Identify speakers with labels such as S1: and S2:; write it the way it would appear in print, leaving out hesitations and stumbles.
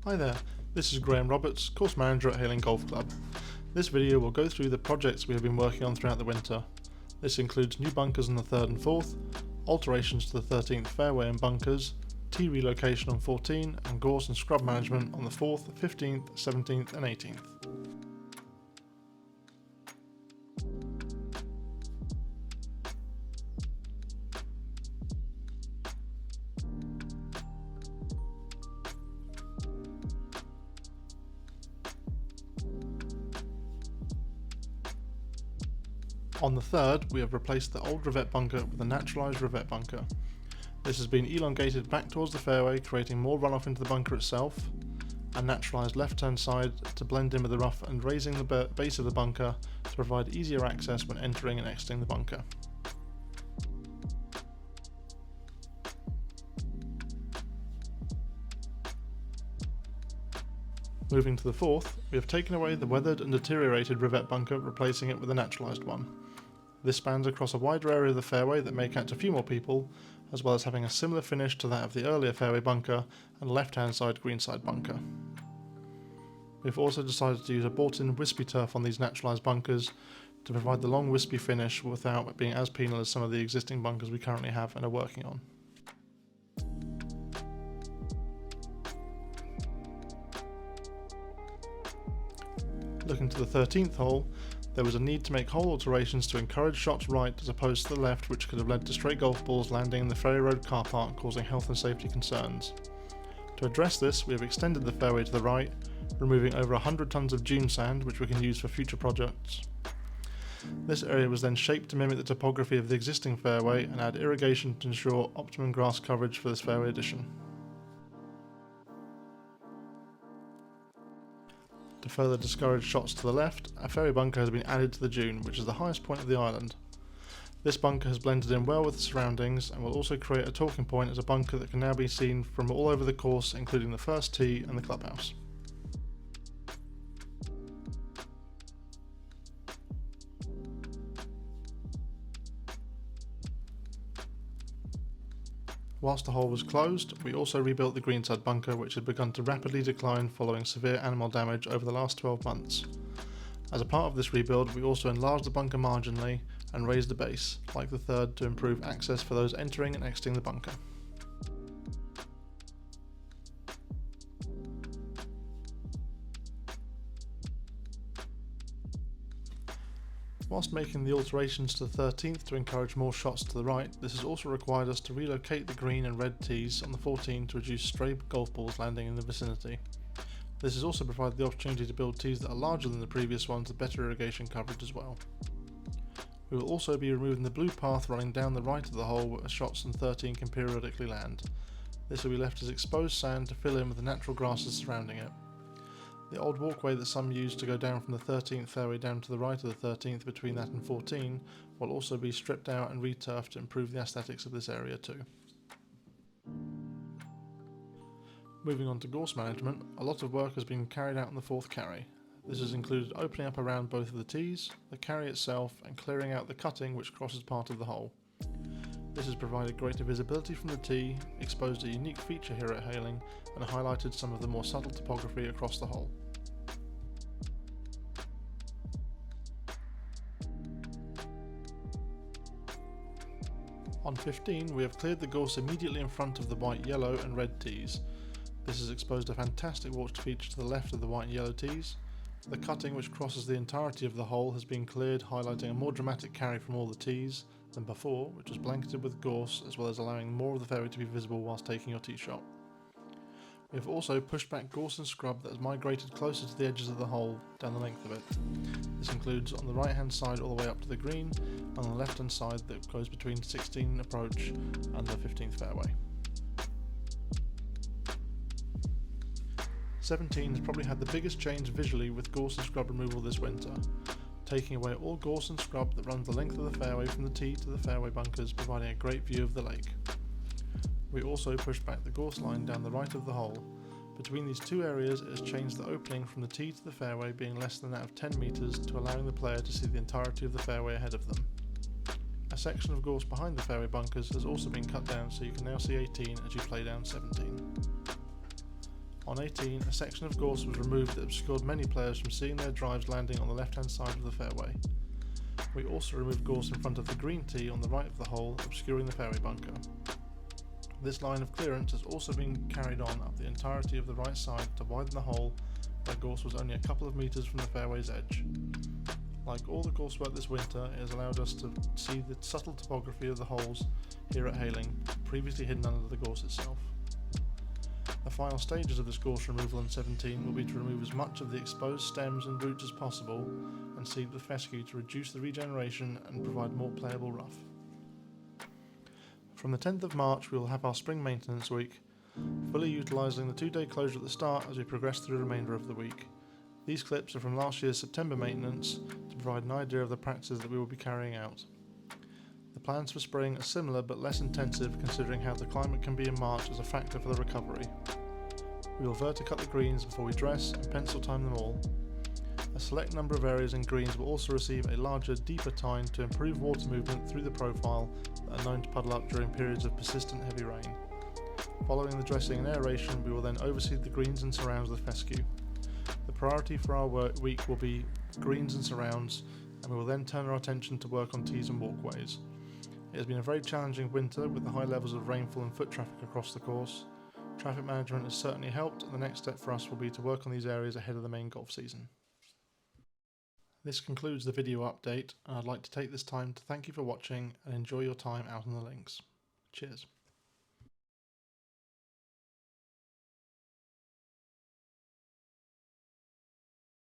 S1: Hi there, this is Graham Roberts, course manager at Hayling Golf Club. This video will go through the projects we have been working on throughout the winter. This includes new bunkers on the 3rd and 4th, alterations to the 13th fairway and bunkers, tee relocation on 14, and gorse and scrub management on the 4th, 15th, 17th and 18th. On the 3rd, we have replaced the old revet bunker with a naturalised revet bunker. This has been elongated back towards the fairway, creating more runoff into the bunker itself, and naturalised left-hand side to blend in with the rough and raising the base of the bunker to provide easier access when entering and exiting the bunker. Moving to the 4th, we have taken away the weathered and deteriorated revet bunker, replacing it with a naturalised one. This spans across a wider area of the fairway that may catch a few more people, as well as having a similar finish to that of the earlier fairway bunker and left-hand side greenside bunker. We've also decided to use a bought-in wispy turf on these naturalised bunkers to provide the long wispy finish without being as penal as some of the existing bunkers we currently have and are working on. Looking to the 13th hole, there was a need to make hole alterations to encourage shots right as opposed to the left, which could have led to stray golf balls landing in the Ferry Road car park, causing health and safety concerns. To address this, we have extended the fairway to the right, removing over 100 tonnes of dune sand, which we can use for future projects. This area was then shaped to mimic the topography of the existing fairway and add irrigation to ensure optimum grass coverage for this fairway addition. To further discourage shots to the left, a fairway bunker has been added to the dune, which is the highest point of the island. This bunker has blended in well with the surroundings and will also create a talking point as a bunker that can now be seen from all over the course, including the first tee and the clubhouse. Whilst the hole was closed, we also rebuilt the greenside bunker, which had begun to rapidly decline following severe animal damage over the last 12 months. As a part of this rebuild, we also enlarged the bunker marginally and raised the base, like the 3rd, to improve access for those entering and exiting the bunker. Whilst making the alterations to the 13th to encourage more shots to the right, this has also required us to relocate the green and red tees on the 14 to reduce stray golf balls landing in the vicinity. This has also provided the opportunity to build tees that are larger than the previous ones with better irrigation coverage as well. We will also be removing the blue path running down the right of the hole where shots on 13 can periodically land. This will be left as exposed sand to fill in with the natural grasses surrounding it. The old walkway that some use to go down from the 13th fairway down to the right of the 13th between that and 14 will also be stripped out and returfed to improve the aesthetics of this area too. Moving on to gorse management, a lot of work has been carried out on the 4th carry. This has included opening up around both of the tees, the carry itself, and clearing out the cutting which crosses part of the hole. This has provided greater visibility from the tee, exposed a unique feature here at Hayling, and highlighted some of the more subtle topography across the hole. On 15, we have cleared the gorse immediately in front of the white, yellow and red tees. This has exposed a fantastic watched feature to the left of the white and yellow tees. The cutting which crosses the entirety of the hole has been cleared, highlighting a more dramatic carry from all the tees than before, which was blanketed with gorse, as well as allowing more of the fairway to be visible whilst taking your tee shot. We have also pushed back gorse and scrub that has migrated closer to the edges of the hole down the length of it. This includes on the right hand side all the way up to the green, and on the left hand side that goes between 16 approach and the 15th fairway. 17 has probably had the biggest change visually with gorse and scrub removal this winter, taking away all gorse and scrub that runs the length of the fairway from the tee to the fairway bunkers, providing a great view of the lake. We also pushed back the gorse line down the right of the hole. Between these two areas it has changed the opening from the tee to the fairway being less than that of 10 metres to allowing the player to see the entirety of the fairway ahead of them. A section of gorse behind the fairway bunkers has also been cut down so you can now see 18 as you play down 17. On 18, a section of gorse was removed that obscured many players from seeing their drives landing on the left-hand side of the fairway. We also removed gorse in front of the green tee on the right of the hole, obscuring the fairway bunker. This line of clearance has also been carried on up the entirety of the right side to widen the hole, where gorse was only a couple of metres from the fairway's edge. Like all the gorse work this winter, it has allowed us to see the subtle topography of the holes here at Hayling, previously hidden under the gorse itself. The final stages of this gorse removal on 17 will be to remove as much of the exposed stems and roots as possible and seed with fescue to reduce the regeneration and provide more playable rough. From the 10th of March we will have our spring maintenance week, fully utilising the 2-day closure at the start as we progress through the remainder of the week. These clips are from last year's September maintenance to provide an idea of the practices that we will be carrying out. The plans for spring are similar but less intensive, considering how the climate can be in March as a factor for the recovery. We will verticut the greens before we dress and pencil time them all. A select number of areas in greens will also receive a larger, deeper tine to improve water movement through the profile that are known to puddle up during periods of persistent heavy rain. Following the dressing and aeration, we will then overseed the greens and surrounds with fescue. The priority for our week will be greens and surrounds, and we will then turn our attention to work on tees and walkways. It has been a very challenging winter with the high levels of rainfall and foot traffic across the course. Traffic management has certainly helped, and the next step for us will be to work on these areas ahead of the main golf season. This concludes the video update, and I'd like to take this time to thank you for watching and enjoy your time out on the links. Cheers.